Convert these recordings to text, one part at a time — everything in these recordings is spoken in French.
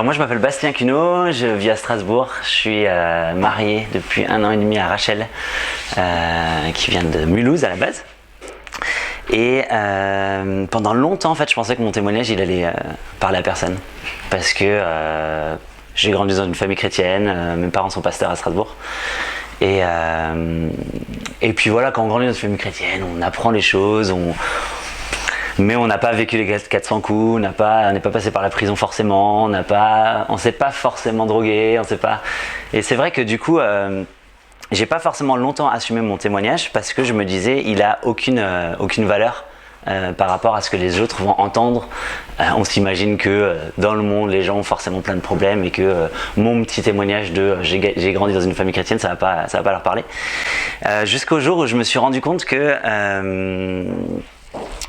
moi je m'appelle Bastien Cuneau, je vis à Strasbourg, je suis marié depuis 1 an et demi à Rachel, qui vient de Mulhouse à la base. Et pendant longtemps en fait je pensais que mon témoignage il allait parler à personne. Parce que j'ai grandi dans une famille chrétienne, mes parents sont pasteurs à Strasbourg. Et puis voilà, quand on grandit dans une famille chrétienne, on apprend les choses, mais on n'a pas vécu les 400 coups, on n'est pas passé par la prison forcément, on ne s'est pas forcément drogué, on sait pas. Et c'est vrai que du coup, j'ai pas forcément longtemps assumé mon témoignage parce que je me disais, il a aucune valeur par rapport à ce que les autres vont entendre. On s'imagine que dans le monde, les gens ont forcément plein de problèmes et que mon petit témoignage de j'ai grandi dans une famille chrétienne, ça va pas leur parler. Jusqu'au jour où je me suis rendu compte que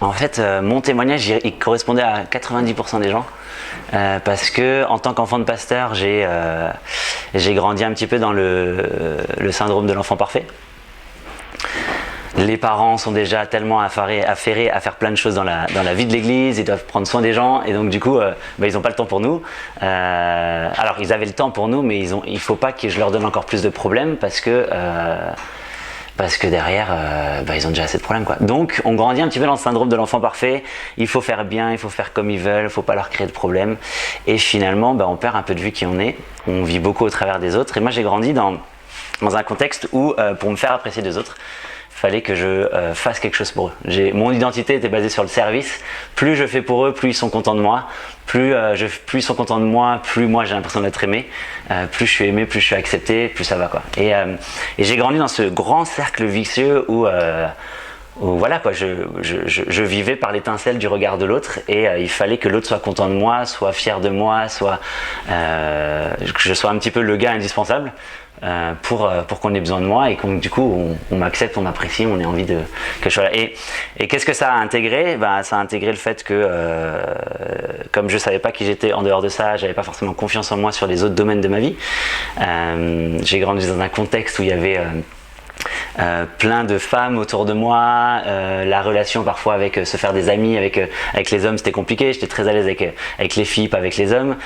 en fait, mon témoignage il correspondait à 90% des gens parce que en tant qu'enfant de pasteur, j'ai grandi un petit peu dans le syndrome de l'enfant parfait. Les parents sont déjà tellement affairés à faire plein de choses dans la vie de l'église, ils doivent prendre soin des gens et donc du coup ils n'ont pas le temps pour nous. Alors ils avaient le temps pour nous, mais il ne faut pas que je leur donne encore plus de problèmes parce que derrière ils ont déjà assez de problèmes quoi. Donc on grandit un petit peu dans le syndrome de l'enfant parfait, il faut faire bien, il faut faire comme ils veulent, il ne faut pas leur créer de problèmes et finalement on perd un peu de vue qui on est, on vit beaucoup au travers des autres et moi j'ai grandi dans un contexte où pour me faire apprécier des autres, fallait que je fasse quelque chose pour eux. Mon identité était basée sur le service. Plus je fais pour eux, plus ils sont contents de moi. Plus ils sont contents de moi, plus moi j'ai l'impression d'être aimé. Plus je suis aimé, plus je suis accepté, plus ça va quoi. Et j'ai grandi dans ce grand cercle vicieux où voilà quoi, je vivais par l'étincelle du regard de l'autre et il fallait que l'autre soit content de moi, soit fier de moi, que je sois un petit peu le gars indispensable. Pour qu'on ait besoin de moi et qu'on du coup on m'accepte, on m'apprécie, on ait envie que je sois là. Et qu'est-ce que ça a intégré ? Ça a intégré le fait que comme je savais pas qui j'étais en dehors de ça, j'avais pas forcément confiance en moi sur les autres domaines de ma vie. J'ai grandi dans un contexte où il y avait plein de femmes autour de moi, la relation parfois avec se faire des amis avec les hommes c'était compliqué, j'étais très à l'aise avec les filles, pas avec les hommes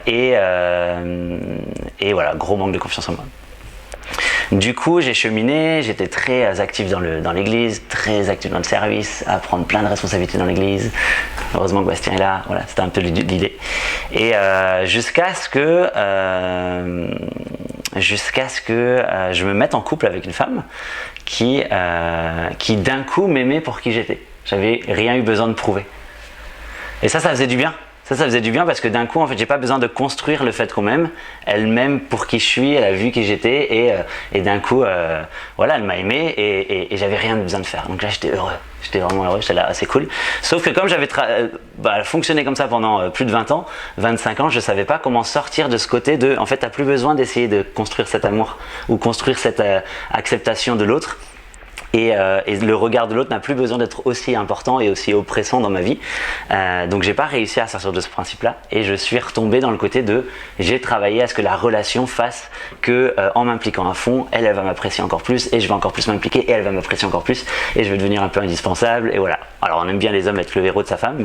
et voilà, gros manque de confiance en moi. Du coup j'ai cheminé, j'étais très actif dans l'église, très actif dans le service, à prendre plein de responsabilités dans l'église. Heureusement que Bastien est là, voilà, c'était un peu l'idée. Et jusqu'à ce que je me mette en couple avec une femme qui d'un coup m'aimait pour qui j'étais. J'avais rien eu besoin de prouver. Et ça faisait du bien. Ça faisait du bien parce que d'un coup, en fait, j'ai pas besoin de construire le fait qu'on m'aime. Elle m'aime pour qui je suis, elle a vu qui j'étais et d'un coup, voilà, elle m'a aimé et j'avais rien besoin de faire. Donc là, j'étais heureux. J'étais vraiment heureux, j'étais là, c'est cool. Sauf que comme j'avais fonctionné comme ça pendant plus de 20 ans, 25 ans, je savais pas comment sortir de ce côté de, en fait, t'as plus besoin d'essayer de construire cet amour ou construire cette acceptation de l'autre. Et le regard de l'autre n'a plus besoin d'être aussi important et aussi oppressant dans ma vie. Donc j'ai pas réussi à sortir de ce principe-là et je suis retombé dans le côté de j'ai travaillé à ce que la relation fasse que en m'impliquant à fond, elle va m'apprécier encore plus et je vais encore plus m'impliquer et elle va m'apprécier encore plus et je vais devenir un peu indispensable et voilà. Alors on aime bien les hommes être le héros de sa femme,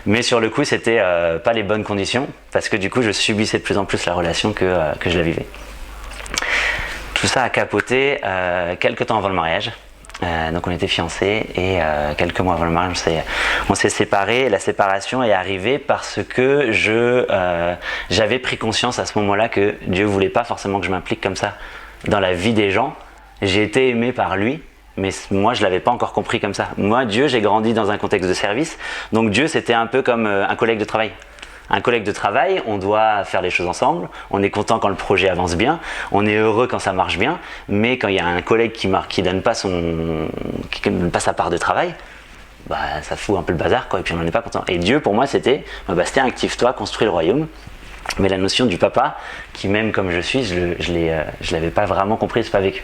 mais sur le coup c'était pas les bonnes conditions parce que du coup je subissais de plus en plus la relation que je la vivais. Tout ça a capoté quelques temps avant le mariage. Donc on était fiancés et quelques mois avant le mariage on s'est séparés. La séparation est arrivée parce que j'avais pris conscience à ce moment-là que Dieu voulait pas forcément que je m'implique comme ça dans la vie des gens. J'ai été aimé par lui, mais moi je l'avais pas encore compris comme ça. Moi Dieu, j'ai grandi dans un contexte de service, donc Dieu c'était un peu comme un collègue de travail. Un collègue de travail, on doit faire les choses ensemble, on est content quand le projet avance bien, on est heureux quand ça marche bien, mais quand il y a un collègue qui donne pas sa part de travail, ça fout un peu le bazar quoi, et puis on n'en est pas content. Et Dieu pour moi c'était, Bastien, active-toi, construis le royaume. Mais la notion du papa, qui m'aime comme je suis, je l'avais pas vraiment comprise, pas vécu.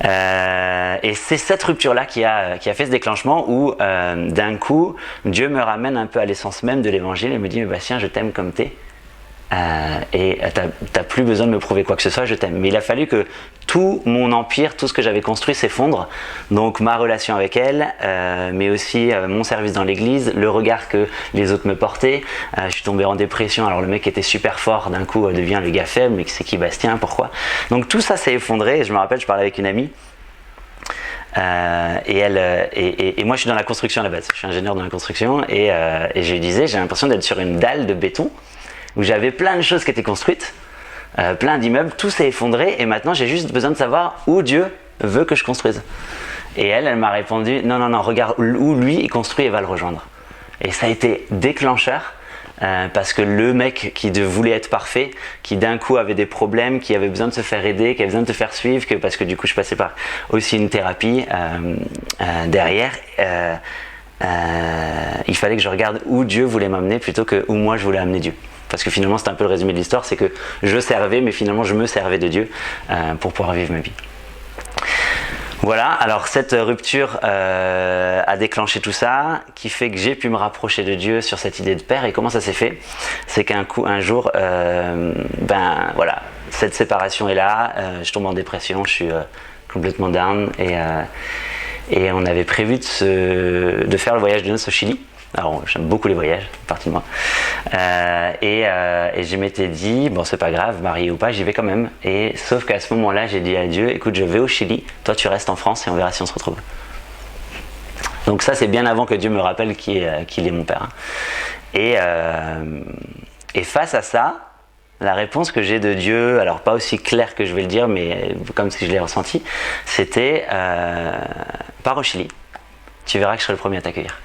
Et c'est cette rupture-là qui a fait ce déclenchement où d'un coup, Dieu me ramène un peu à l'essence même de l'évangile et me dit « Mais Bastien, je t'aime comme t'es. Et t'as plus besoin de me prouver quoi que ce soit, je t'aime. » Mais il a fallu que tout mon empire, tout ce que j'avais construit s'effondre. Donc ma relation avec elle, mais aussi mon service dans l'église, le regard que les autres me portaient. Je suis tombé en dépression. Alors le mec était super fort, d'un coup devient le gars faible. Mais c'est qui Bastien? Pourquoi? Donc tout ça s'est effondré. Et je me rappelle, je parlais avec une amie. Et moi je suis dans la construction à la base, je suis ingénieur dans la construction et je lui disais, j'ai l'impression d'être sur une dalle de béton où j'avais plein de choses qui étaient construites, plein d'immeubles, tout s'est effondré et maintenant j'ai juste besoin de savoir où Dieu veut que je construise. Et elle m'a répondu, non, regarde où lui il construit et va le rejoindre. Et ça a été déclencheur. Parce que le mec qui voulait être parfait, qui d'un coup avait des problèmes, qui avait besoin de se faire aider, qui avait besoin de te faire suivre, parce que du coup je passais par aussi une thérapie derrière, il fallait que je regarde où Dieu voulait m'amener plutôt que où moi je voulais amener Dieu. Parce que finalement c'est un peu le résumé de l'histoire, c'est que je servais, mais finalement je me servais de Dieu pour pouvoir vivre ma vie. Voilà, alors cette rupture a déclenché tout ça, qui fait que j'ai pu me rapprocher de Dieu sur cette idée de père. Et comment ça s'est fait? C'est un jour, voilà, cette séparation est là, je tombe en dépression, je suis complètement down, et on avait prévu de faire le voyage de noces au Chili. Alors j'aime beaucoup les voyages, partie de moi. Et je m'étais dit, bon c'est pas grave, marié ou pas, j'y vais quand même. Et sauf qu'à ce moment-là, j'ai dit à Dieu, écoute, je vais au Chili, toi tu restes en France et on verra si on se retrouve. Donc ça c'est bien avant que Dieu me rappelle qu'il est mon père. Et face à ça, la réponse que j'ai de Dieu, alors pas aussi claire que je vais le dire, mais comme si je l'ai ressenti, c'était pars au Chili, tu verras que je serai le premier à t'accueillir.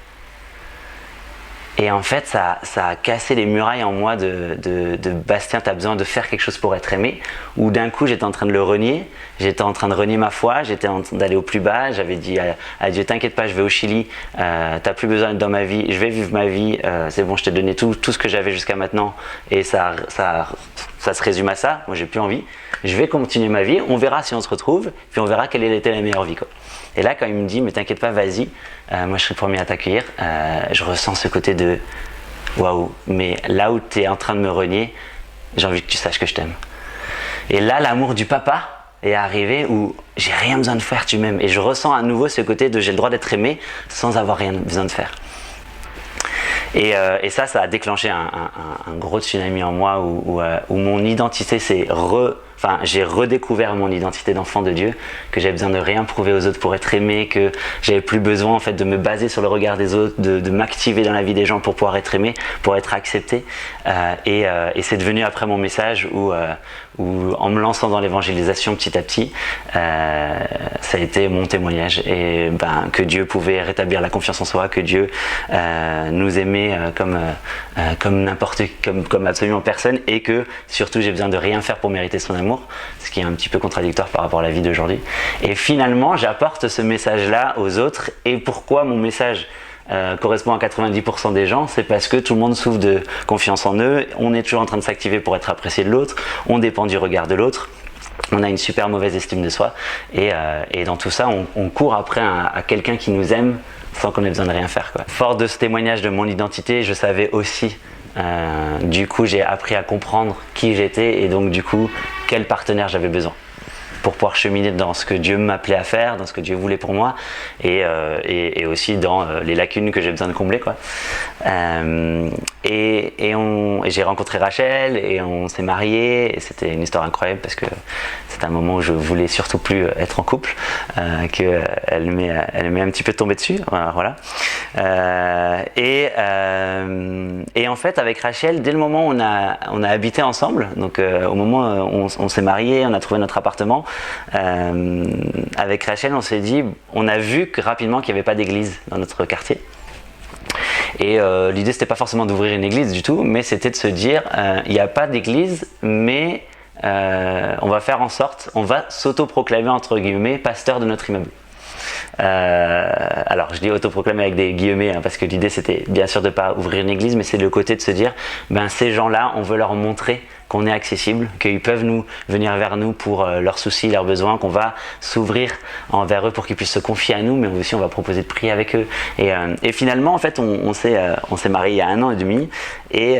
Et en fait, ça a cassé les murailles en moi de Bastien, tu as besoin de faire quelque chose pour être aimé. Où d'un coup, j'étais en train de le renier. J'étais en train de renier ma foi. J'étais en train d'aller au plus bas. J'avais dit à Dieu, t'inquiète pas, je vais au Chili. T'as plus besoin d'être dans ma vie. Je vais vivre ma vie. C'est bon, je t'ai donné tout ce que j'avais jusqu'à maintenant. Et ça se résume à ça. Moi, j'ai plus envie. Je vais continuer ma vie. On verra si on se retrouve. Puis on verra quelle était la meilleure vie, quoi. Et là, quand il me dit, mais t'inquiète pas, vas-y, moi je serai le premier à t'accueillir, je ressens ce côté de waouh, mais là où tu es en train de me renier, j'ai envie que tu saches que je t'aime. Et là, l'amour du papa est arrivé où j'ai rien besoin de faire, tu m'aimes. Et je ressens à nouveau ce côté de j'ai le droit d'être aimé sans avoir rien besoin de faire. Et ça a déclenché un gros tsunami en moi où mon identité s'est j'ai redécouvert mon identité d'enfant de Dieu, que j'avais besoin de rien prouver aux autres pour être aimé, que j'avais plus besoin en fait de me baser sur le regard des autres, de m'activer dans la vie des gens pour pouvoir être aimé, pour être accepté. Et c'est devenu après mon message où en me lançant dans l'évangélisation petit à petit, ça a été mon témoignage et que Dieu pouvait rétablir la confiance en soi, que Dieu nous aimait comme absolument personne, et que surtout j'ai besoin de rien faire pour mériter son amour, ce qui est un petit peu contradictoire par rapport à la vie d'aujourd'hui. Et finalement j'apporte ce message-là aux autres. Et pourquoi mon message correspond à 90% des gens, c'est parce que tout le monde souffre de confiance en eux, on est toujours en train de s'activer pour être apprécié de l'autre, on dépend du regard de l'autre, on a une super mauvaise estime de soi, et dans tout ça on court après à quelqu'un qui nous aime sans qu'on ait besoin de rien faire, quoi. Fort de ce témoignage de mon identité, je savais aussi, du coup j'ai appris à comprendre qui j'étais, et donc du coup quel partenaire j'avais besoin pour pouvoir cheminer dans ce que Dieu m'appelait à faire, dans ce que Dieu voulait pour moi, et aussi dans les lacunes que j'ai besoin de combler, quoi. Et j'ai rencontré Rachel et on s'est mariés, et c'était une histoire incroyable parce que c'était un moment où je voulais surtout plus être en couple, qu'elle m'est un petit peu tombée dessus, voilà. Et en fait avec Rachel, dès le moment où on a habité ensemble, donc au moment où on s'est mariés, on a trouvé notre appartement, avec Rachel on s'est dit, on a vu rapidement qu'il n'y avait pas d'église dans notre quartier. Et l'idée c'était pas forcément d'ouvrir une église du tout, mais c'était de se dire il n'y a pas d'église, mais on va faire en sorte, on va s'autoproclamer entre guillemets pasteur de notre immeuble. Alors je dis autoproclamer avec des guillemets, parce que l'idée c'était bien sûr de ne pas ouvrir une église, mais c'est le côté de se dire ces gens-là, on veut leur montrer qu'on est accessible, qu'ils peuvent venir vers nous pour leurs soucis, leurs besoins, qu'on va s'ouvrir envers eux pour qu'ils puissent se confier à nous, mais aussi on va proposer de prier avec eux. Et finalement en fait on s'est mariés il y a 1 an et demi, et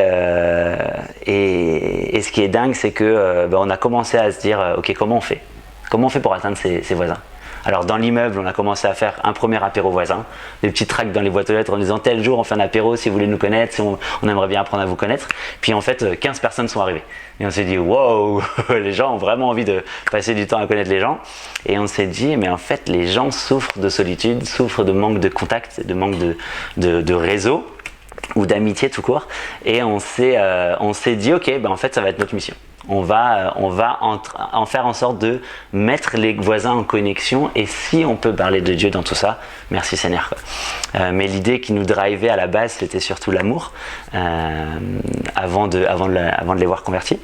ce qui est dingue c'est que on a commencé à se dire ok, comment on fait? Comment on fait pour atteindre ses voisins? Alors dans l'immeuble, on a commencé à faire un premier apéro voisin, des petits tracts dans les boîtes aux lettres en disant tel jour on fait un apéro si vous voulez nous connaître, si on aimerait bien apprendre à vous connaître. Puis en fait 15 personnes sont arrivées. Et on s'est dit wow, les gens ont vraiment envie de passer du temps à connaître les gens. Et on s'est dit mais en fait les gens souffrent de solitude, souffrent de manque de contact, de manque de réseau ou d'amitié tout court. Et on s'est dit ok, ben en fait ça va être notre mission. On va en faire en sorte de mettre les voisins en connexion, et si on peut parler de Dieu dans tout ça, merci Seigneur. Mais l'idée qui nous drivait à la base, c'était surtout l'amour, avant de les voir convertis.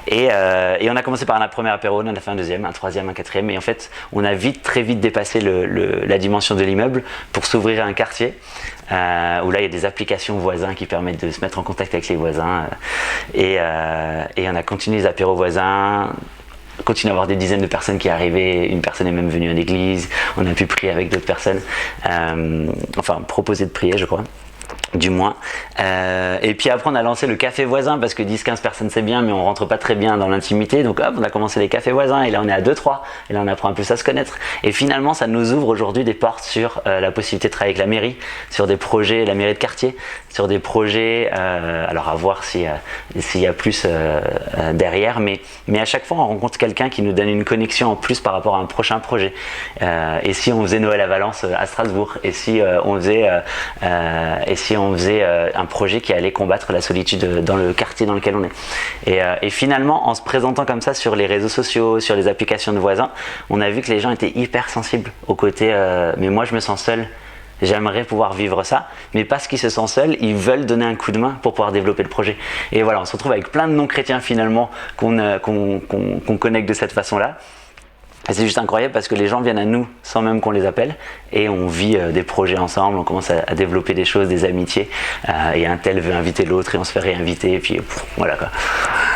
Et on a commencé par un premier apéro, on en a fait un deuxième, un troisième, un quatrième, et en fait on a très vite dépassé la dimension de l'immeuble pour s'ouvrir à un quartier. Où là il y a des applications voisins qui permettent de se mettre en contact avec les voisins, et on a continué les apéros voisins, continué à avoir des dizaines de personnes qui arrivaient, une personne est même venue à l'église, on a pu prier avec d'autres personnes, enfin proposer de prier je crois. Du moins. Et puis après on a lancé le café voisin parce que 10-15 personnes c'est bien mais on rentre pas très bien dans l'intimité, donc hop on a commencé les cafés voisins et là on est à 2-3 et là on apprend un peu à se connaître, et finalement ça nous ouvre aujourd'hui des portes sur la possibilité de travailler avec la mairie, sur des projets, la mairie de quartier, sur des projets, alors à voir s'il y a plus derrière, mais à chaque fois on rencontre quelqu'un qui nous donne une connexion en plus par rapport à un prochain projet. Et si on faisait Noël à Valence à Strasbourg, et si on faisait un projet qui allait combattre la solitude dans le quartier dans lequel on est. Et finalement, en se présentant comme ça sur les réseaux sociaux, sur les applications de voisins, on a vu que les gens étaient hyper sensibles au côté mais moi je me sens seul, j'aimerais pouvoir vivre ça, mais parce qu'ils se sentent seuls, ils veulent donner un coup de main pour pouvoir développer le projet. Et voilà, on se retrouve avec plein de non-chrétiens finalement qu'on connecte de cette façon-là. Et c'est juste incroyable parce que les gens viennent à nous sans même qu'on les appelle, et on vit des projets ensemble, on commence à développer des choses, des amitiés, et un tel veut inviter l'autre et on se fait réinviter, et puis voilà quoi.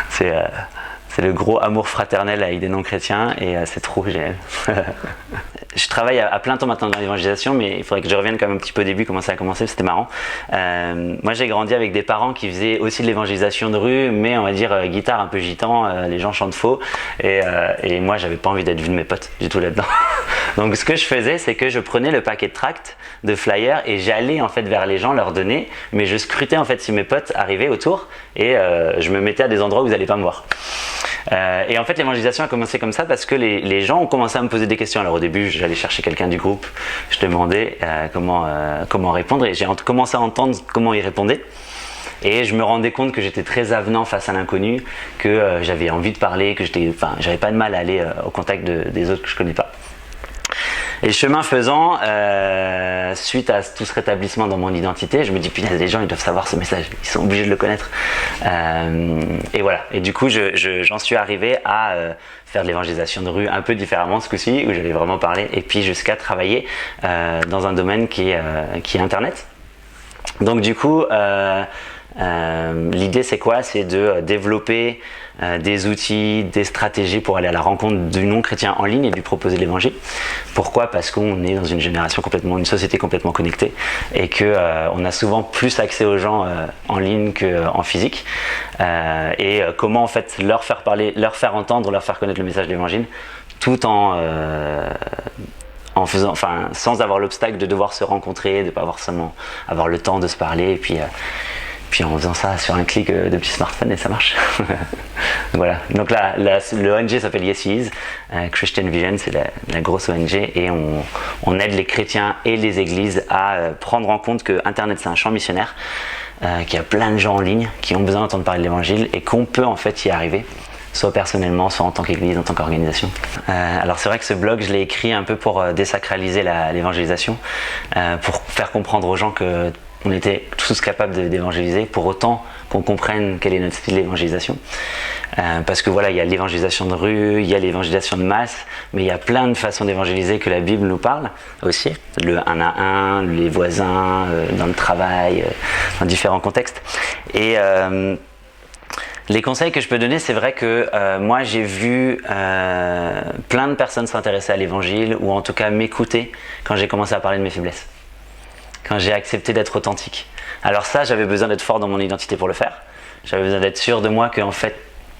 C'est le gros amour fraternel avec des non-chrétiens, et c'est trop génial. Je travaille à plein temps maintenant dans l'évangélisation, mais il faudrait que je revienne quand même un petit peu au début, comment ça a commencé, c'était marrant. Moi j'ai grandi avec des parents qui faisaient aussi de l'évangélisation de rue, mais on va dire guitare un peu gitan, les gens chantent faux, et moi j'avais pas envie d'être vu de mes potes du tout là-dedans. Donc ce que je faisais, c'est que je prenais le paquet de tracts, de flyers, et j'allais en fait vers les gens leur donner, mais je scrutais en fait si mes potes arrivaient autour, et je me mettais à des endroits où ils n'allaient pas me voir. Et en fait l'évangélisation a commencé comme ça parce que les gens ont commencé à me poser des questions. Alors au début j'allais chercher quelqu'un du groupe, je demandais comment répondre, et j'ai commencé à entendre comment ils répondaient, et je me rendais compte que j'étais très avenant face à l'inconnu, que j'avais envie de parler, que j'avais pas de mal à aller au contact des autres que je connais pas. Et chemin faisant, suite à tout ce rétablissement dans mon identité, je me dis punaise, les gens ils doivent savoir ce message, ils sont obligés de le connaître. Et voilà, et du coup j'en suis arrivé à faire de l'évangélisation de rue un peu différemment ce coup-ci, où j'allais vraiment parler, et puis jusqu'à travailler dans un domaine qui est Internet. Donc du coup, l'idée c'est quoi? C'est de développer des outils, des stratégies pour aller à la rencontre du non-chrétien en ligne et lui proposer l'évangile. Pourquoi? Parce qu'on est dans une société complètement connectée, et que on a souvent plus accès aux gens en ligne qu'en physique. Et comment en fait leur faire parler, leur faire entendre, leur faire connaître le message de l'évangile, tout en faisant, sans avoir l'obstacle de devoir se rencontrer, de ne pas avoir le temps de se parler, et puis en faisant ça sur un clic de petit smartphone, et ça marche. Voilà. Donc là, le ONG s'appelle Yes He Is, Christian Vision, c'est la grosse ONG, et on aide les chrétiens et les églises à prendre en compte que Internet c'est un champ missionnaire, qu'il y a plein de gens en ligne qui ont besoin d'entendre parler de l'évangile, et qu'on peut en fait y arriver, soit personnellement, soit en tant qu'église, en tant qu'organisation. Alors c'est vrai que ce blog, je l'ai écrit un peu pour désacraliser l'évangélisation, pour faire comprendre aux gens que on était tous capables d'évangéliser, pour autant qu'on comprenne quel est notre style d'évangélisation. Parce que voilà, il y a l'évangélisation de rue, il y a l'évangélisation de masse, mais il y a plein de façons d'évangéliser que la Bible nous parle aussi. Le 1 à 1, les voisins, dans le travail, dans différents contextes. Et les conseils que je peux donner, c'est vrai que moi j'ai vu plein de personnes s'intéresser à l'évangile, ou en tout cas m'écouter quand j'ai commencé à parler de mes faiblesses, quand j'ai accepté d'être authentique. Alors ça, j'avais besoin d'être fort dans mon identité pour le faire. J'avais besoin d'être sûr de moi que en fait,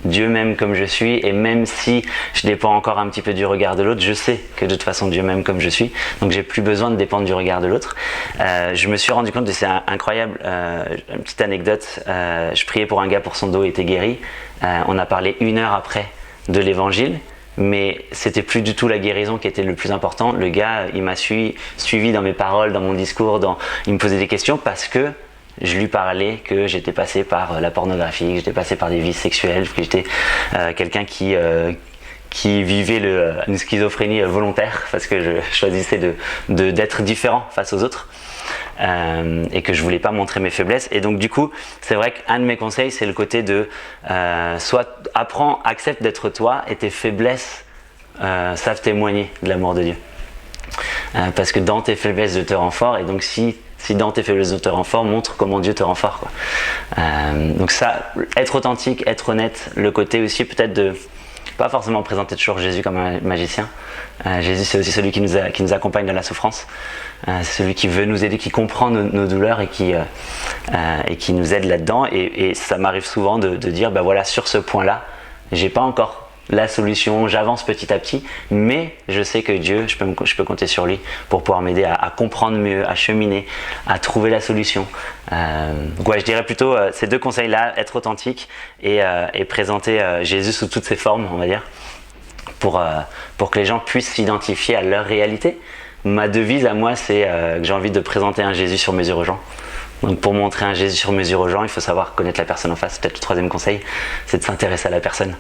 Dieu m'aime comme je suis, et même si je dépends encore un petit peu du regard de l'autre, je sais que de toute façon Dieu m'aime comme je suis, donc j'ai plus besoin de dépendre du regard de l'autre. Je me suis rendu compte, c'est incroyable, une petite anecdote, je priais pour un gars pour son dos était guéri, on a parlé 1 heure après de l'évangile, mais c'était plus du tout la guérison qui était le plus important. Le gars, il m'a suivi dans mes paroles, dans mon discours, il me posait des questions parce que je lui parlais que j'étais passé par la pornographie, que j'étais passé par des vices sexuels, que j'étais quelqu'un qui vivait une schizophrénie volontaire parce que je choisissais d'être différent face aux autres et que je voulais pas montrer mes faiblesses. Et donc du coup, c'est vrai qu'un de mes conseils, c'est le côté de soit apprends, accepte d'être toi et tes faiblesses savent témoigner de l'amour de Dieu. Parce que dans tes faiblesses, Dieu te rend fort, et donc si dans tes faiblesses Dieu te rend fort, montre comment Dieu te rend fort, quoi. Donc ça, être authentique, être honnête, le côté aussi peut-être de pas forcément présenter toujours Jésus comme un magicien. Jésus, c'est aussi celui qui nous accompagne dans la souffrance. C'est celui qui veut nous aider, qui comprend nos douleurs et qui nous aide là-dedans. Et ça m'arrive souvent de dire, bah voilà, sur ce point-là, j'ai pas encore la solution, j'avance petit à petit, mais je sais que Dieu, je peux compter sur lui pour pouvoir m'aider à comprendre mieux, à cheminer, à trouver la solution. Donc ouais, je dirais plutôt ces 2 conseils-là, être authentique et présenter Jésus sous toutes ses formes, on va dire, pour que les gens puissent s'identifier à leur réalité. Ma devise à moi, c'est que j'ai envie de présenter un Jésus sur mesure aux gens. Donc pour montrer un Jésus sur mesure aux gens, il faut savoir connaître la personne en face. Peut-être le 3e conseil, c'est de s'intéresser à la personne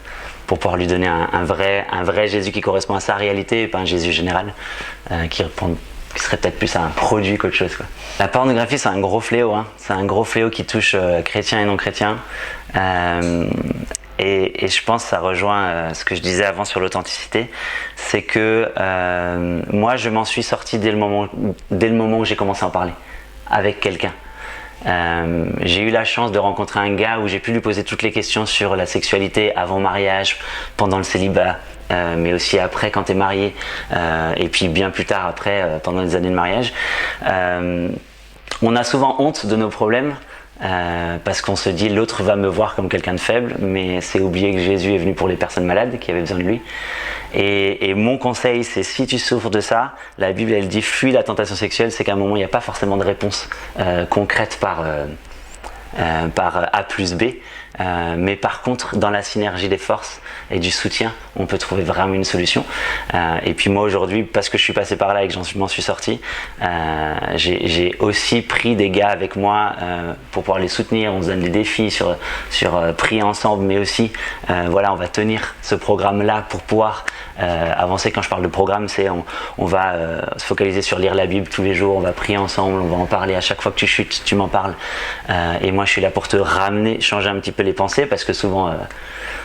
pour pouvoir lui donner un vrai Jésus qui correspond à sa réalité et pas un Jésus général qui serait peut-être plus un produit qu'autre chose, quoi. La pornographie, c'est un gros fléau, hein. C'est un gros fléau qui touche chrétiens et non chrétiens. Et je pense que ça rejoint ce que je disais avant sur l'authenticité, c'est que moi je m'en suis sorti dès le moment où j'ai commencé à en parler avec quelqu'un. J'ai eu la chance de rencontrer un gars où j'ai pu lui poser toutes les questions sur la sexualité avant mariage, pendant le célibat, mais aussi après quand tu es marié, et puis bien plus tard après, pendant les années de mariage. On a souvent honte de nos problèmes, parce qu'on se dit l'autre va me voir comme quelqu'un de faible, mais c'est oublier que Jésus est venu pour les personnes malades qui avaient besoin de lui. Et mon conseil, c'est si tu souffres de ça, la Bible elle dit fuis la tentation sexuelle, c'est qu'à un moment il n'y a pas forcément de réponse concrète par A plus B, mais par contre dans la synergie des forces et du soutien on peut trouver vraiment une solution. Et puis moi aujourd'hui, parce que je suis passé par là et que je m'en suis sorti, j'ai aussi pris des gars avec moi pour pouvoir les soutenir. On se donne des défis sur prier ensemble, mais aussi voilà, on va tenir ce programme là pour pouvoir avancer. Quand je parle de programme, c'est on va se focaliser sur lire la Bible tous les jours, on va prier ensemble, on va en parler à chaque fois que tu chutes, tu m'en parles, et moi je suis là pour te ramener, changer un petit peu les pensées, parce que souvent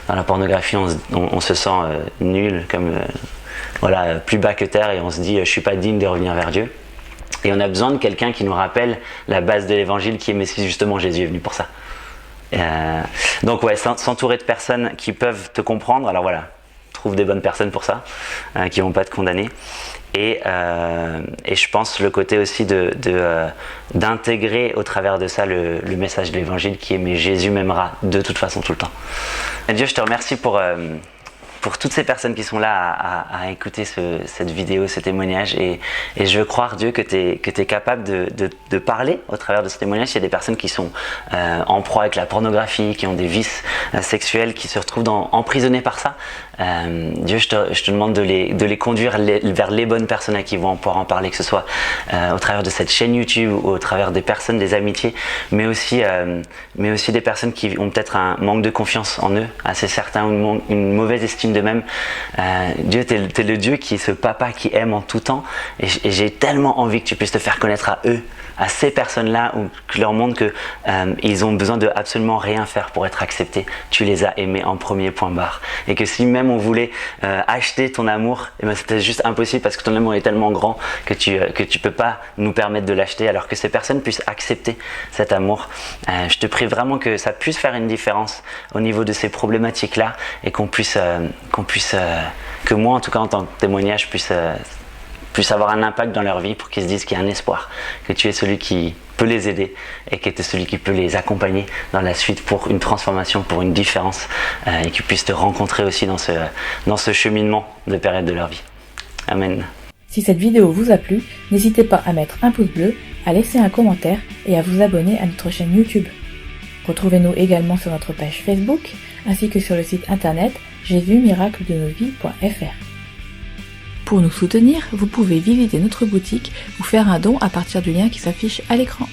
dans la pornographie on se sent nul, comme voilà, plus bas que terre, et on se dit je suis pas digne de revenir vers Dieu, et on a besoin de quelqu'un qui nous rappelle la base de l'évangile qui est, mais si justement Jésus est venu pour ça. Donc ouais, s'entourer de personnes qui peuvent te comprendre. Alors voilà, trouve des bonnes personnes pour ça, qui vont pas te condamner. Et je pense le côté aussi d'intégrer au travers de ça le message de l'évangile qui est mais Jésus m'aimera de toute façon tout le temps. Et Dieu, je te remercie pour toutes ces personnes qui sont là à écouter cette vidéo, ce témoignage, et je veux croire, Dieu, que tu es capable de parler au travers de ce témoignage. Il y a des personnes qui sont en proie avec la pornographie, qui ont des vices sexuels, qui se retrouvent emprisonnées par ça. Dieu, je te demande de les conduire vers les bonnes personnes à qui ils vont pouvoir en parler, que ce soit au travers de cette chaîne YouTube ou au travers des personnes, des amitiés, mais aussi des personnes qui ont peut-être un manque de confiance en eux, assez certain, ou une mauvaise estime d'eux-mêmes. Dieu, t'es le Dieu qui est ce papa qui aime en tout temps, et j'ai tellement envie que tu puisses te faire connaître à eux, à ces personnes-là, ou que je leur montre que ils ont besoin de absolument rien faire pour être acceptés. Tu les as aimés en premier, point barre. Et que si même on voulait acheter ton amour, eh ben c'était juste impossible, parce que ton amour est tellement grand que tu peux pas nous permettre de l'acheter, alors que ces personnes puissent accepter cet amour. Je te prie vraiment que ça puisse faire une différence au niveau de ces problématiques-là, et que moi en tout cas en tant que témoignage puisse avoir un impact dans leur vie, pour qu'ils se disent qu'il y a un espoir, que tu es celui qui peut les aider et qui était celui qui peut les accompagner dans la suite pour une transformation, pour une différence, et qui puisse te rencontrer aussi dans ce cheminement de période de leur vie. Amen. Si cette vidéo vous a plu, n'hésitez pas à mettre un pouce bleu, à laisser un commentaire et à vous abonner à notre chaîne YouTube. Retrouvez-nous également sur notre page Facebook, ainsi que sur le site internet jésusmiracledenosvies.fr. Pour nous soutenir, vous pouvez visiter notre boutique ou faire un don à partir du lien qui s'affiche à l'écran.